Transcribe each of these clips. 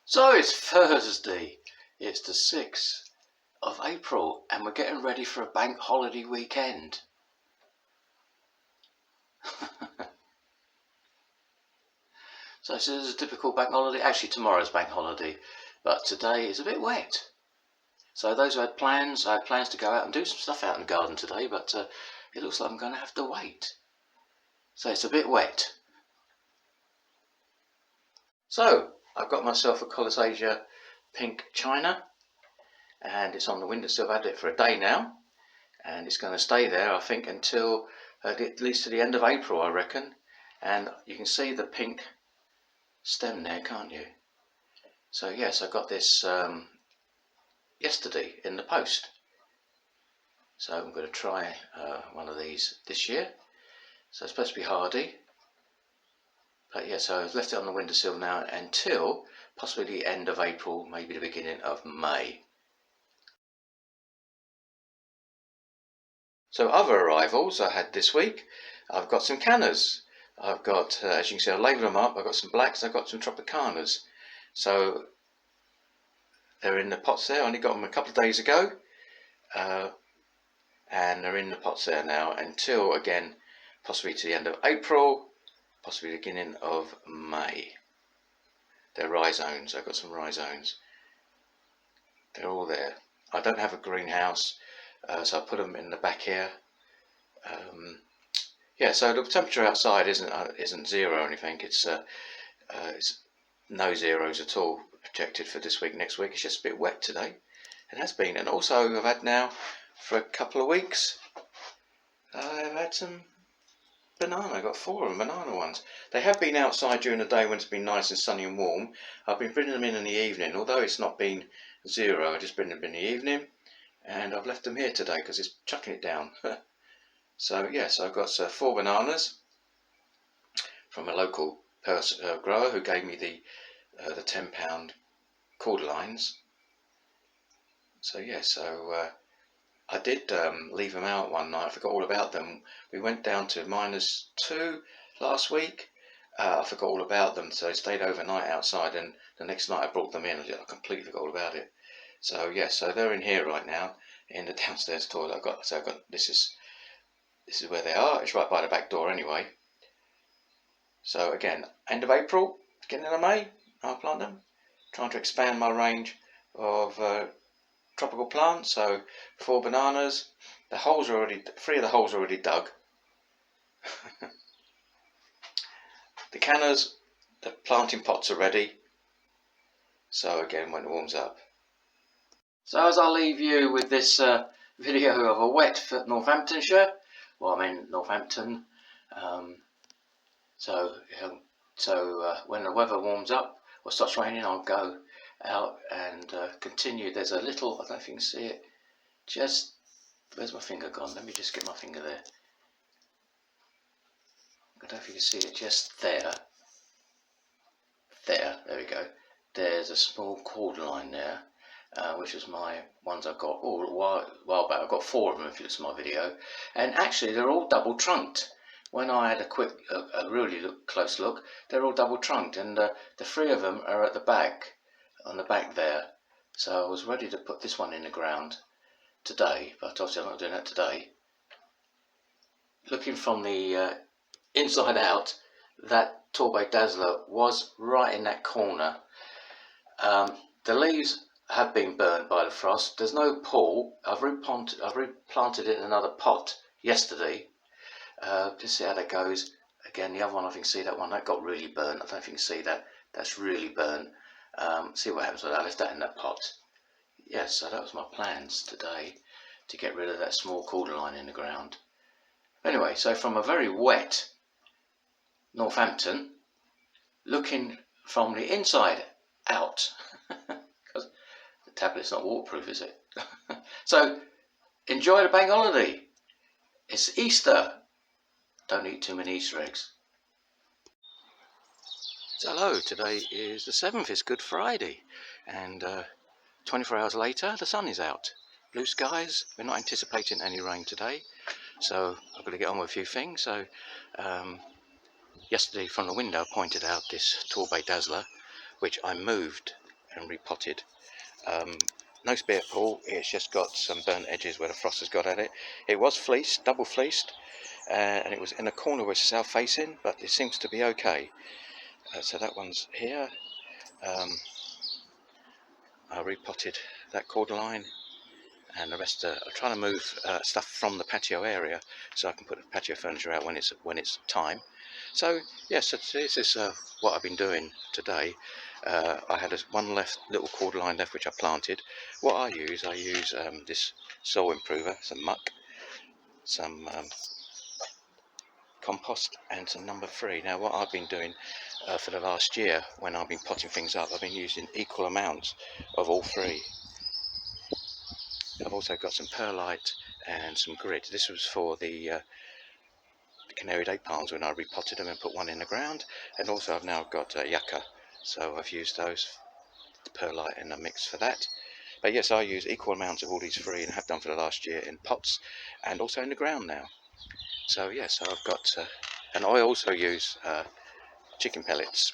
So it's Thursday, it's the 6th of April and we're getting ready for a bank holiday weekend. So this is a typical bank holiday. Actually tomorrow's bank holiday, but today is a bit wet. So those who had plans, I had plans to go out and do some stuff out in the garden today, but it looks like I'm going to have to wait. So it's a bit wet. So I've got myself a Colocasia pink china, and it's on the windowsill. I've had it for a day now, and it's going to stay there I think until at least to the end of April, I reckon. And you can see the pink stem there, can't you? So yes, I got this yesterday in the post, so I'm going to try one of these this year. So it's supposed to be hardy, but yeah, so I've left it on the windowsill now until possibly the end of April, maybe the beginning of May. So other arrivals I had this week, I've got some cannas. I've got, as you can see, I've labelled them up. I've got some blacks, I've got some Tropicanas. So they're in the pots there. I only got them a couple of days ago, and they're in the pots there now until, again, possibly to the end of April, possibly the beginning of May. They're rhizomes. I've got some rhizomes. They're all there. I don't have a greenhouse, so I put them in the back here. Yeah, so the temperature outside isn't zero or anything. It's no zeros at all projected for this week, next week. It's just a bit wet today. It has been. And also I've had now for a couple of weeks, I've had some banana. I got 4 of them, banana ones. They have been outside during the day when it's been nice and sunny and warm. I've been bringing them in the evening, although it's not been zero. I just bring them in the evening, and I've left them here today because it's chucking it down. So yes, I've got 4 bananas from a local grower who gave me the £10 Cordlines. So yes, so I did leave them out one night. I forgot all about them. We went down to -2 last week. I forgot all about them, so I stayed overnight outside, and the next night I brought them in. I completely forgot all about it. So yes, so they're in here right now in the downstairs toilet. I've got this is where they are. It's right by the back door anyway. So again, end of April, beginning of May, I'll plant them. Trying to expand my range of tropical plants. So 4 bananas. The holes are already, 3 of the holes are already dug. The cannas, the planting pots are ready. So again, when it warms up. So as I leave you with this video of a wet Northamptonshire, well, I'm in Northampton. So when the weather warms up or starts raining, I'll go out and continue. There's a little, I don't know if you can see it, just, where's my finger gone? Let me just get my finger there. I don't know if you can see it, just there. There we go. There's a small Cordline there, which is my ones I've got all a while back. I've got 4 of them if you listen to my video, and actually they're all double trunked. When I had a really close look, they're all double trunked, and the 3 of them are at the back, on the back there. So I was ready to put this one in the ground today, but obviously I'm not doing that today. Looking from the inside out, that Torbay Dazzler was right in that corner. The leaves have been burnt by the frost. There's no pull. I've replanted it in another pot yesterday. Just see how that goes. Again, the other one, I think, see that one, that got really burnt. I don't know if you can see that. That's really burnt. See what happens with that. I left that in that pot. Yes, so that was my plans today, to get rid of that small Cordline in the ground. Anyway, so from a very wet Northampton, looking from the inside out, because the tablet's not waterproof, is it? So enjoy the bank holiday. It's Easter. Don't eat too many Easter eggs. So hello, today is the 7th, it's Good Friday, and 24 hours later the sun is out. Blue skies, we're not anticipating any rain today, so I've got to get on with a few things. So yesterday from the window I pointed out this Torbay Dazzler, which I moved and repotted. No spear pull, it's just got some burnt edges where the frost has got at it. It was fleeced, double fleeced, and it was in a corner which is south facing, but it seems to be okay. So that one's here. I repotted that Cordline, and the rest I'm trying to move stuff from the patio area so I can put the patio furniture out when it's time. So yes, this is what I've been doing today. I had one little Cordline left which I planted. What I use this soil improver, some muck, some compost, and some number 3. Now what I've been doing for the last year when I've been potting things up, I've been using equal amounts of all 3. I've also got some perlite and some grit. This was for the canary date palms when I repotted them and put one in the ground, and also I've now got yucca, so I've used those, the perlite in a mix for that. But yes, I use equal amounts of all these 3 and have done for the last year in pots and also in the ground now. So yes, I've got, and I also use chicken pellets,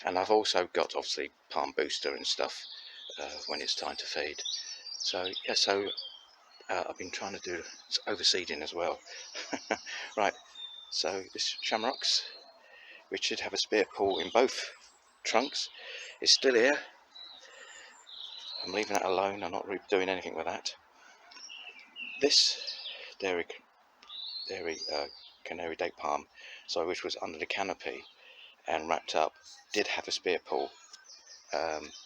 and I've also got obviously palm booster and stuff when it's time to feed. So yeah, so I've been trying to do overseeding as well. Right, so this Chamaerops, which should have a spear pull in both trunks, is still here. I'm leaving that alone, I'm not doing anything with that. This dairy canary date palm, so which was under the canopy and wrapped up, did have a spear pull.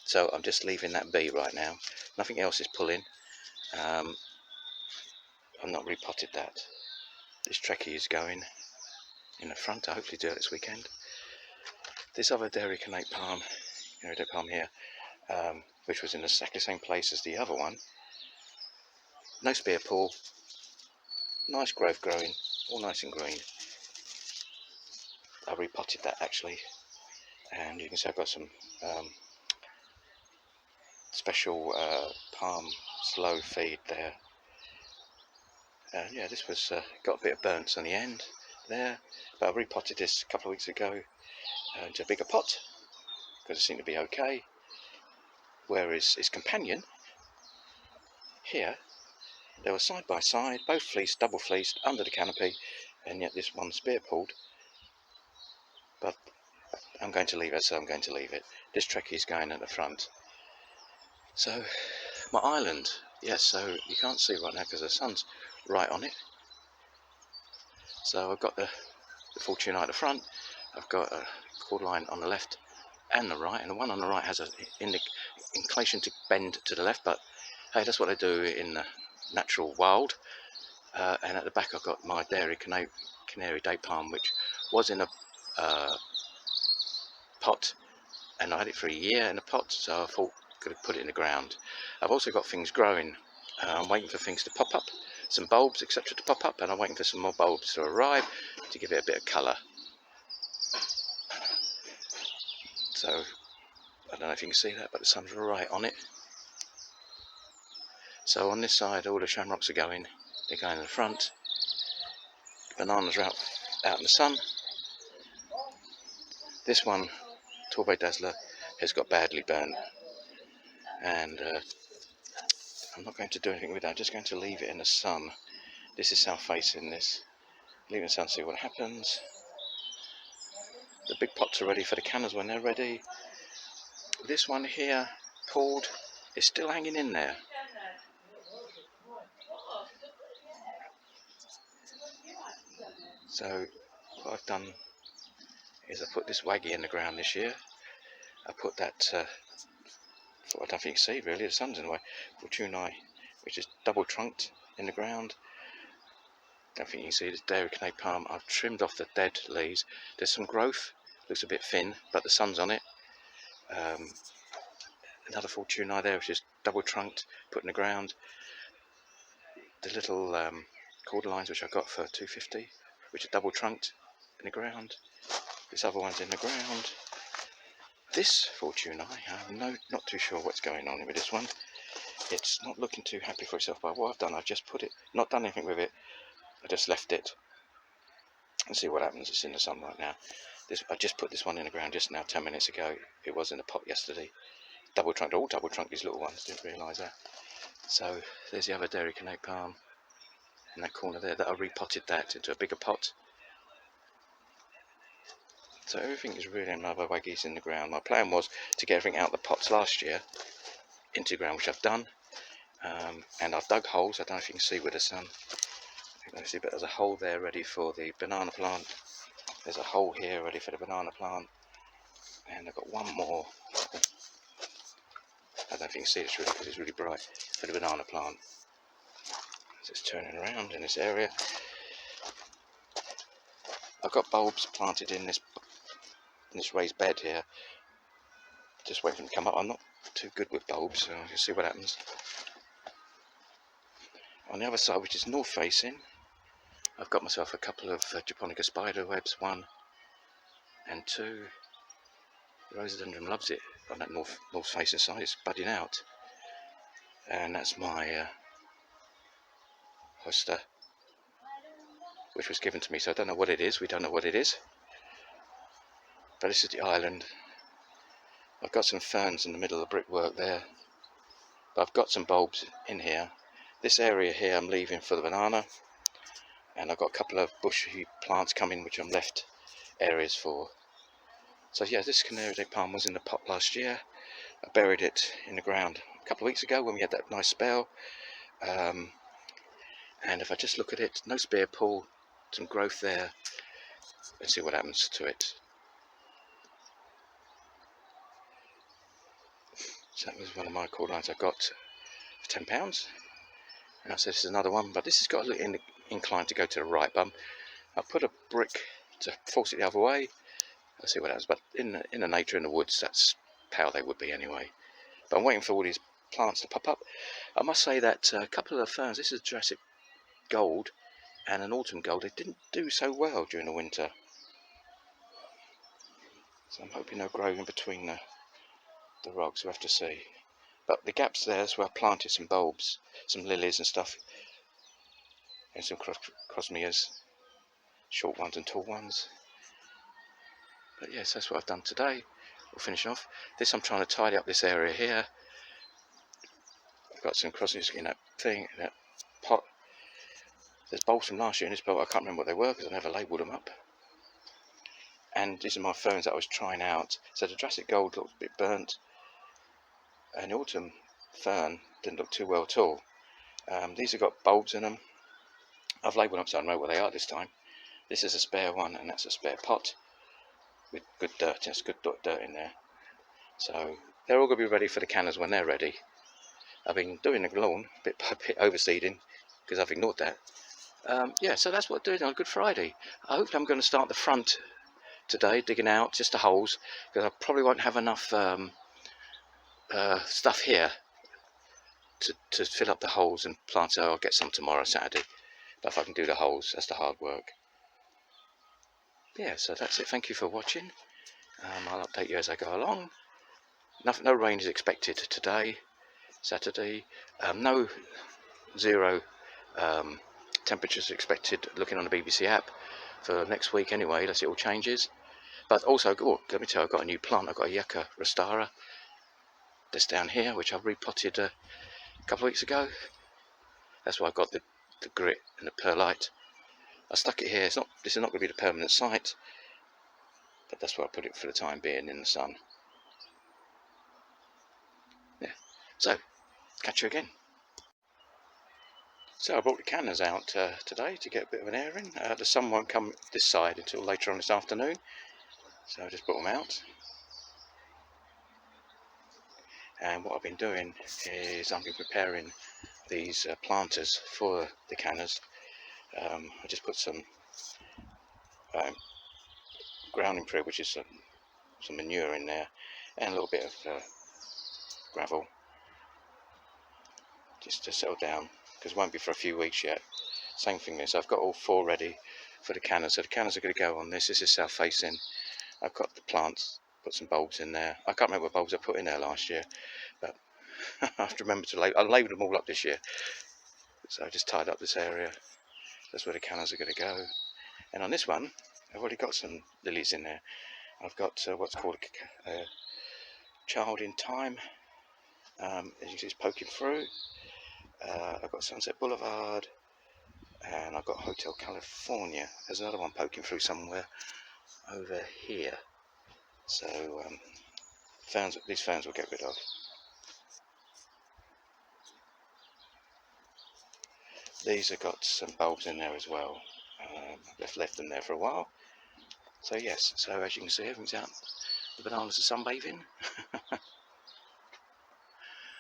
So I'm just leaving that be right now. Nothing else is pulling. I've not repotted that. This Trachy is going in the front. I hopefully do it this weekend. This other canary date palm here, which was in exactly the same place as the other one. No spear pull. Nice growth growing, all nice and green. I repotted that actually, and you can see I've got some special palm slow feed there. And yeah, this was got a bit of burnt on the end there, but I repotted this a couple of weeks ago into a bigger pot because it seemed to be okay. Whereas its companion here, they were side by side, both fleeced, double fleeced, under the canopy, and yet this one spear pulled. But I'm going to leave it, so I'm going to leave it. This Trachy is going at the front. So my island, yes, so you can't see right now because the sun's right on it. So I've got the Fortunei at the front, I've got a Cordline on the left and the right, and the one on the right has an inclination to bend to the left, but hey, that's what they do in the natural wild. And at the back I've got my canary date palm, which was in a pot, and I had it for a year in a pot, so I thought I could put it in the ground. I've also got things growing. I'm waiting for things to pop up, some bulbs etc to pop up, and I'm waiting for some more bulbs to arrive to give it a bit of colour. So I don't know if you can see that, but the sun's right on it. So on this side all the Chamaerops are going, they're going in the front. Bananas are out in the sun. This one, Torbay Dazzler, has got badly burnt, and I'm not going to do anything with that. I'm just going to leave it in the sun. This is south facing this. Leave it in the sun, see what happens. The big pots are ready for the cannas when they're ready. This one here, pulled, is still hanging in there. So what I've done is I put this Waggy in the ground this year. I put that, I don't think you can see really, the sun's in the way, Fortunei, which is double trunked in the ground. Don't think you can see this dairy canary palm. I've trimmed off the dead leaves. There's some growth, looks a bit thin, but the sun's on it. Another Fortunei there, which is double trunked, put in the ground. The little Cordlines, which I got for $2.50, which are double trunked in the ground. This other one's in the ground. This Fortunei, I'm not too sure what's going on with this one. It's not looking too happy for itself, but what I've done, I've just put it, not done anything with it, I just left it and see what happens. It's in the sun right now. I just put this one in the ground just now, 10 minutes ago. It was in the pot yesterday. Double trunked, all double trunked, these little ones, didn't realise that. So there's the other dairy canate palm in that corner there, that I repotted that into a bigger pot. So everything is really in my waggies in the ground. My plan was to get everything out of the pots last year into the ground, which I've done. And I've dug holes. I don't know if you can see with the sun. But there's a hole there ready for the banana plant. There's a hole here ready for the banana plant. And I've got one more. I don't know if you can see this really because it's really bright, for the banana plant. So it's turning around in this area. I've got bulbs planted in this raised bed here. Just waiting for them to come up. I'm not too good with bulbs, so you'll see what happens. On the other side, which is north facing, I've got myself a couple of Japonica spider webs, 1 and 2. The rhododendron loves it on that north facing side. It's budding out, and that's my hosta, which was given to me. So I don't know what it is. We don't know what it is, but this is the island. I've got some ferns in the middle of the brickwork there, but I've got some bulbs in here. This area here I'm leaving for the banana, and I've got a couple of bushy plants coming which I'm left areas for. So yeah, this canary palm was in the pot last year. I buried it in the ground a couple of weeks ago when we had that nice spell. And if I just look at it, no spear pull, some growth there. Let's see what happens to it. So that was one of my cordlines I got for £10. And I said this is another one, but this has got a little inclined to go to the right. But I'll put a brick to force it the other way. I'll see what happens. But in the nature, in the woods, that's how they would be anyway. But I'm waiting for all these plants to pop up. I must say that a couple of the ferns, this is Jurassic Gold and an Autumn Gold, they didn't do so well during the winter. So I'm hoping they'll grow in between the rocks. We'll have to see. But the gaps there is where I planted some bulbs, some lilies and stuff, and some Phormiums, short ones and tall ones. But yes, that's what I've done today. We'll finish off. This I'm trying to tidy up this area here. I've got some Phormiums in that thing, in that pot. There's bulbs from last year in this pot. I can't remember what they were because I never labelled them up. And these are my ferns that I was trying out. So the Jurassic Gold looked a bit burnt, and the Autumn Fern didn't look too well at all. These have got bulbs in them. I've labelled them so I know what they are this time. This is a spare one, and that's a spare pot with good dirt. There's good dirt in there. So they're all going to be ready for the cannas when they're ready. I've been doing the lawn bit by bit, overseeding, because I've ignored that. Yeah, so that's what I'm doing on Good Friday. I hope I'm going to start the front today, digging out just the holes, because I probably won't have enough stuff here to fill up the holes and plant. So I'll get some tomorrow, Saturday. But if I can do the holes, that's the hard work. Yeah, so that's it. Thank you for watching. I'll update you as I go along. No rain is expected today, Saturday. No zero temperatures expected, looking on the BBC app for next week anyway, unless it all changes. But also, let me tell you, I've got a new plant. I've got a Yucca rostara that's down here, which I repotted a couple of weeks ago. That's why I got the grit and the perlite. I stuck it here. This is not going to be the permanent site, but that's where I put it for the time being, in the sun. Yeah, so catch you again. So I brought the cannas out today to get a bit of an airing. The sun won't come this side until later on this afternoon, so I just brought them out. And what I've been doing is I've been preparing these planters for the cannas. I just put some ground improved, which is some manure in there, and a little bit of gravel, just to settle down, because it won't be for a few weeks yet. Same thing is, I've got all 4 ready for the cannas. So the cannas are going to go on this. This is south facing. I've got the plants, put some bulbs in there. I can't remember what bulbs I put in there last year, but I have to remember to label. I labelled them all up this year. So I just tied up this area. That's where the cannas are going to go. And on this one, I've already got some lilies in there. I've got what's called a child in time, as you can see, it's poking through. I've got Sunset Boulevard, and I've got Hotel California. There's another one poking through somewhere over here. So these ferns we'll get rid of. These have got some bulbs in there as well. I've left them there for a while. So yes, so as you can see, everything's out. The bananas are sunbathing.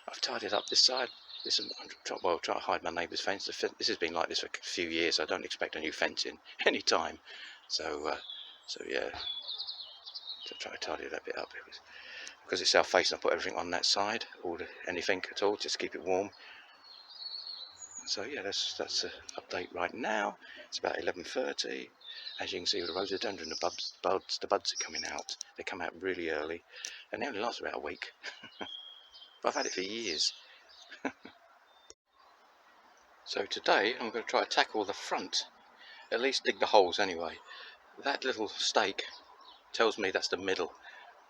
I've tidied up this side. This is, well, try to hide my neighbour's fence. This has been like this for a few years. I don't expect a new fencing any time. So yeah, to try to tidy that bit up. Because it's south facing, I put everything on that side, anything at all, just to keep it warm. So yeah, that's an update right now. It's about 11:30. As you can see with the rhododendron, the buds are coming out. They come out really early, and they only last about a week. But I've had it for years. So today I'm going to try to tackle the front, at least dig the holes anyway. That little stake tells me that's the middle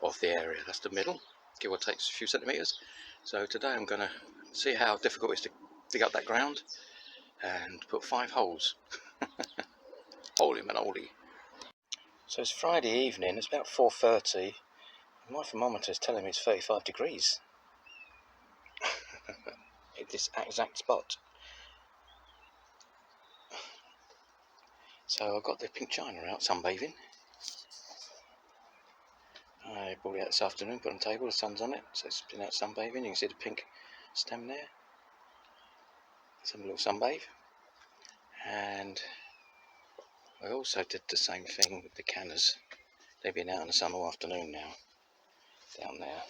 of the area. That's the middle, give or take a few centimetres. So today I'm going to see how difficult it is to dig up that ground and put 5 holes. Holy moly. So it's Friday evening, it's about 4:30. My thermometer is telling me it's 35 degrees. At this exact spot. So I've got the pink china out sunbathing. I brought it out this afternoon, put it on the table, the sun's on it, so it's been out sunbathing. You can see the pink stem there. Some little sunbathe. And I also did the same thing with the cannas. They've been out in the sun all afternoon now. Down there.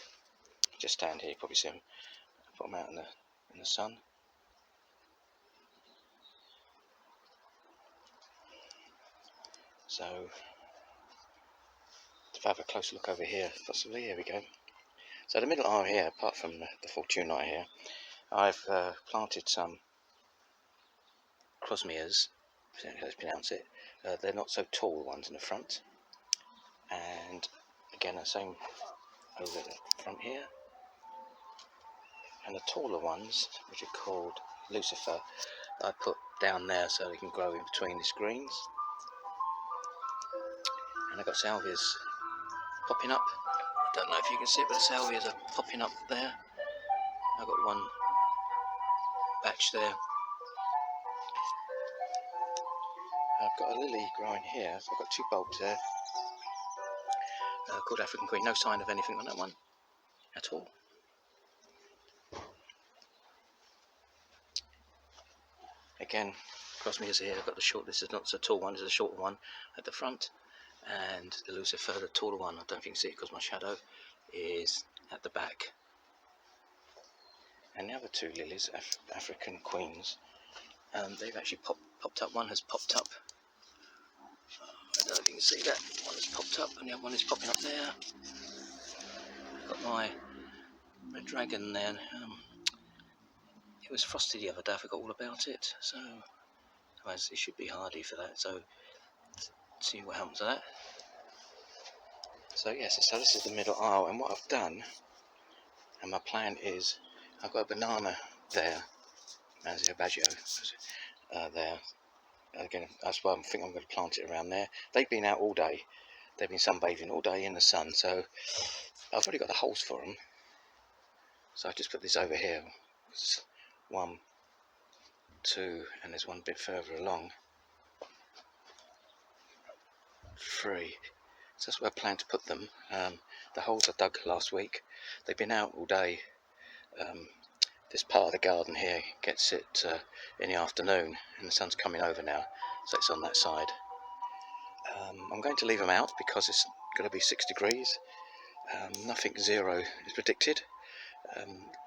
Just stand here, you probably see them. Put them out in the sun. So, to have a closer look over here, possibly, here we go. So the middle aisle here, apart from the Fortunei here, I've planted some Phormiums, how to pronounce it. They're not so tall ones in the front. And again, the same over the front here. And the taller ones, which are called Lucifer, I put down there so they can grow in between the screens. And I've got salvias popping up. I don't know if you can see it, but the salvias are popping up there. I've got one batch there. I've got a lily growing here, so I've got 2 bulbs there. Called African Queen. No sign of anything on that one at all. Again, Phormiums here. I've got the short. This is not so tall one. This is a shorter one at the front, and the Lucifer, the taller one. I don't think you can see it because my shadow is at the back. And the other 2 lilies, African Queens, they've actually popped up. One has popped up. I don't know if you can see that. One has popped up, and the other one is popping up there. I've got my red dragon there. It was frosty the other day. I forgot all about it. So it should be hardy for that. So see what happens to that. So yes, so this is the middle aisle, and what I've done, and my plan is, I've got a banana there, Musa Basjoo there. Again, that's why I think I'm going to plant it around there. They've been out all day. They've been sunbathing all day in the sun, so I've already got the holes for them. So I just put this over here. 1, 2, and there's one a bit further along. 3. So that's where I plan to put them. The holes I dug last week. They've been out all day. This part of the garden here gets it in the afternoon, and the sun's coming over now, so it's on that side. I'm going to leave them out because it's going to be 6 degrees. Nothing 0 is predicted.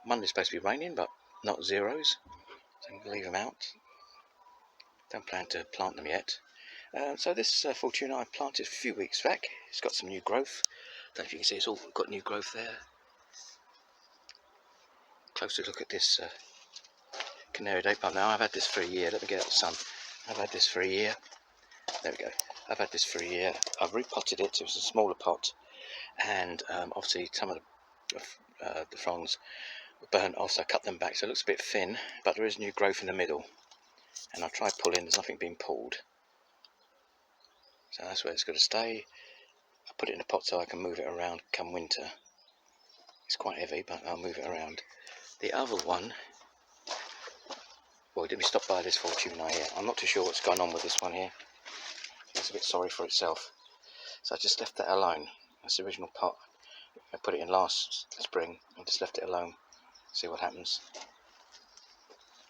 Monday's supposed to be raining, but not zeros, so I'm going to leave them out. Don't plan to plant them yet. So this Fortunei I planted a few weeks back. It's got some new growth. Don't know if you can see, it's all got new growth there. Closer look at this canary day palm. Now I've had this for a year. Let me get out the sun. I've had this for a year. There we go. I've had this for a year. I've repotted it. It was a smaller pot, and obviously some of the fronds were burnt off, so I cut them back, so it looks a bit thin, but there is new growth in the middle. And I've tried pulling, there's nothing being pulled. So that's where it's going to stay. I put it in a pot so I can move it around come winter. It's quite heavy, but I'll move it around. The other one, well, did we stop by this Fortunei here? I'm not too sure what's going on with this one here. It's a bit sorry for itself. So I just left that alone. That's the original pot. I put it in last spring and just left it alone. See what happens.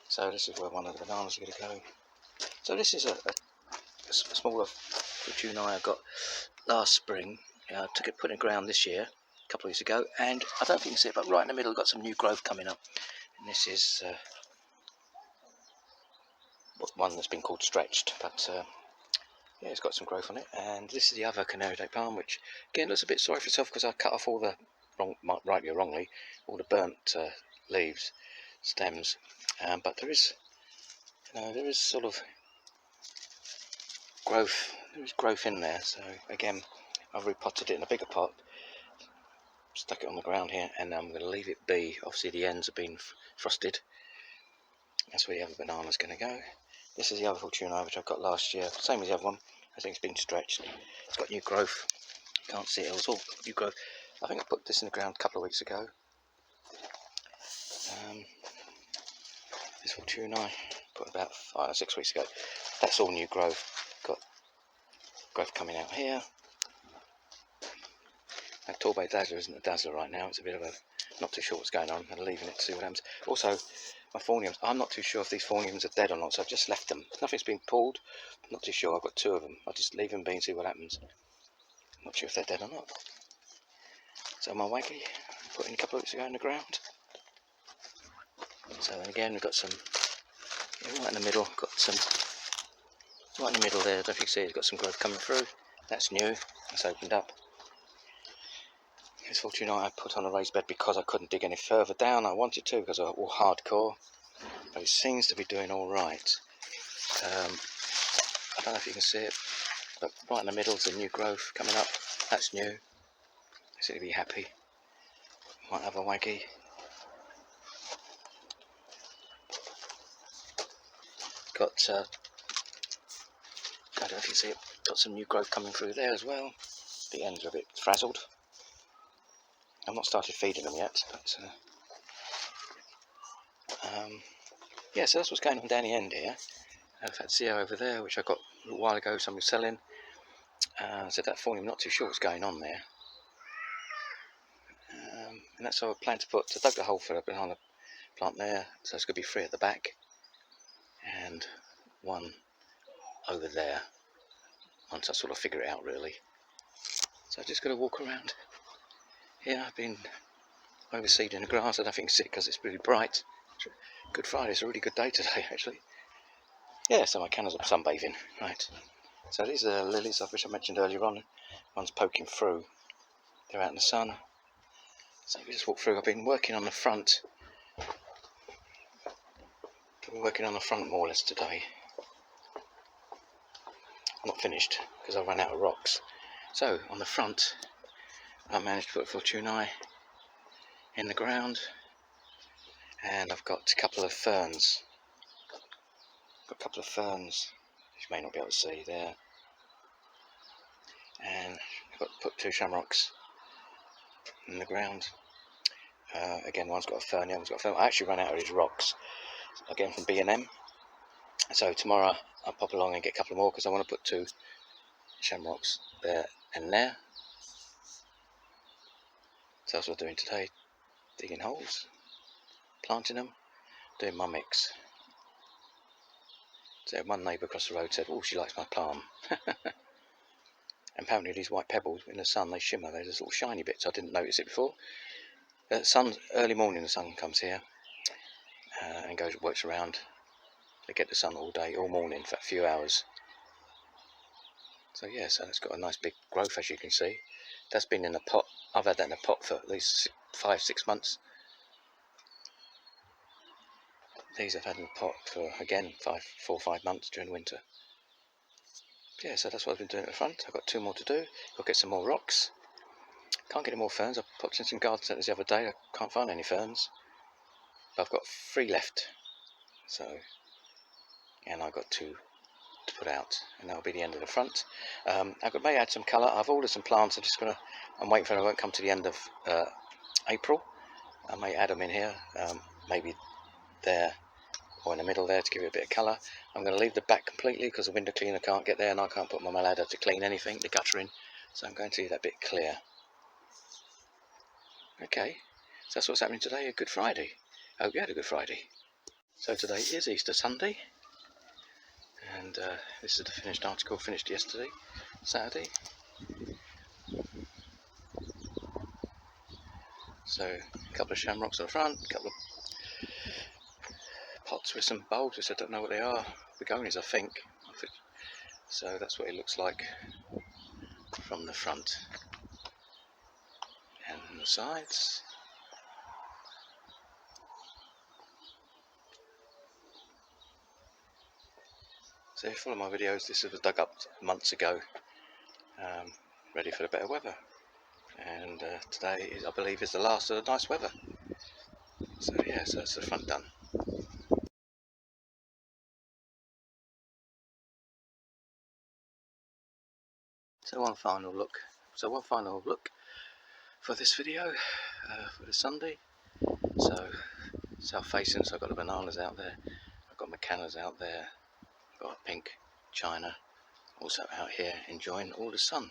So this is where one of the bananas are going to go. So this is a smaller Fortunei I got last spring. I took it, put it in the ground this year, a couple of weeks ago, and I don't think you can see it, but right in the middle got some new growth coming up. And this is one that's been called stretched, but yeah, it's got some growth on it. And this is the other canary day palm, which again looks a bit sorry for itself because I cut off all the rightly or wrongly, all the burnt leaves, stems. But there is, there is sort of growth. There is growth in there. So again, I've repotted it in a bigger pot, stuck it on the ground here, and I'm going to leave it be. Obviously, the ends have been frosted. That's where the other banana's going to go. This is the other Fortunei which I got last year, same as the other one. I think it's been stretched. It's got new growth. You can't see it, it's all new growth. I think I put this in the ground a couple of weeks ago. This Fortunei, put about 5 or 6 weeks ago. That's all new growth. Got growth coming out here. That Torbay Dazzler isn't a dazzler right now. It's a bit of a, not too sure what's going on. I'm leaving it to see what happens. Also, my Phormiums, I'm not too sure if these Phormiums are dead or not, so I've just left them. Nothing's been pulled. I'm not too sure. I've got 2 of them. I'll just leave them be and see what happens. I'm not sure if they're dead or not. So my Waggy, put in a couple of weeks ago in the ground. So then again, we've got some, right in the middle, right in the middle there, I don't know if you can see, it's got some growth coming through. That's new, that's opened up. This Fortunei I put on a raised bed because I couldn't dig any further down. I wanted to because I was all hardcore, but it seems to be doing all right. I don't know if you can see it, but right in the middle is the new growth coming up. That's new. I seem to be happy. Might have a Waggy. Got, I don't know if you see it, got some new growth coming through there as well. The ends are a bit frazzled. I've not started feeding them yet, but yeah, so that's what's going on down the end here. Fatsia over there, which I got a little while ago, somebody was selling. So that Phormium, not too sure what's going on there. And that's how I plan to put, I dug the hole for the banana plant there, so it's going to be 3 at the back, and 1 over there, once I sort of figure it out really. So I'm just going to walk around. Yeah, I've been overseeding the grass. I don't think you can see it because it's really bright. Good Friday, it's a really good day today actually. Yeah, so my cannas are sunbathing. Right, so these are lilies which I mentioned earlier on. One's poking through, they're out in the sun. So we just walk through. I've been working on the front. More or less today. I'm not finished because I ran out of rocks. So on the front I managed to put Fortunei in the ground, and I've got a couple of ferns. Which you may not be able to see there. And I've got to put 2 Chamaerops in the ground. Again, one's got a fern, the other's got a fern. I actually ran out of these rocks again from B&M. So tomorrow I'll pop along and get a couple more because I want to put 2 Chamaerops there and there. So that's what I'm doing today, digging holes, planting them, doing my mix. So one neighbour across the road said, oh, she likes my palm. Apparently these white pebbles in the sun, they shimmer, there's little shiny bits, I didn't notice it before. Early morning the sun comes here and works around. They get the sun all day, all morning for a few hours. So yeah, so it's got a nice big growth as you can see. That's been in a pot. I've had that in a pot for at least 5-6 months. These I've had in a pot for again 4 or 5 months during winter. yeah, so that's what I've been doing at the front. I've got 2 more to do. I'll get some more rocks. Can't get any more ferns. I popped in some garden centres the other day. I can't find any ferns. But I've got 3 left. So, and I've got 2 to put out, and that'll be the end of the front. I may add some colour. I've ordered some plants. I'm waiting for them. I won't come to the end of April. I may add them in here, maybe there or in the middle there to give it a bit of colour. I'm going to leave the back completely because the window cleaner can't get there, and I can't put my ladder to clean anything, the guttering. So I'm going to leave that bit clear. Okay, so that's what's happening today. A Good Friday. I hope you had a good Friday. So today is Easter Sunday, and this is the finished article, finished yesterday, Saturday. So a couple of shamrocks on the front, a couple of pots with some bulbs, which I don't know what they are, begonias I think. So that's what it looks like from the front and the sides. So if you follow my videos, this was dug up months ago, ready for the better weather, and today I believe is the last of the nice weather. So yeah, so that's the front done. So one final look for this video, for the Sunday. So south facing, so I've got the bananas out there, I've got my cannas out there, I've got a pink china also out here enjoying all the sun,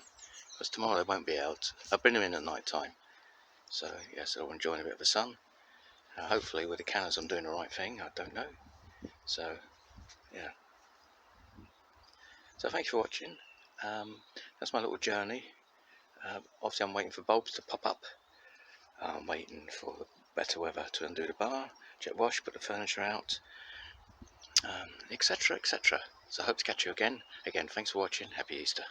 because tomorrow they won't be out. I've been in at night time, so yeah, so I'm enjoying a bit of the sun. Hopefully with the cannas I'm doing the right thing, I don't know. So yeah, so thanks for watching. That's my little journey. Obviously I'm waiting for bulbs to pop up. I'm waiting for the better weather to undo the bar, jet wash, put the furniture out, etc, etc. So I hope to catch you again. Thanks for watching. Happy Easter.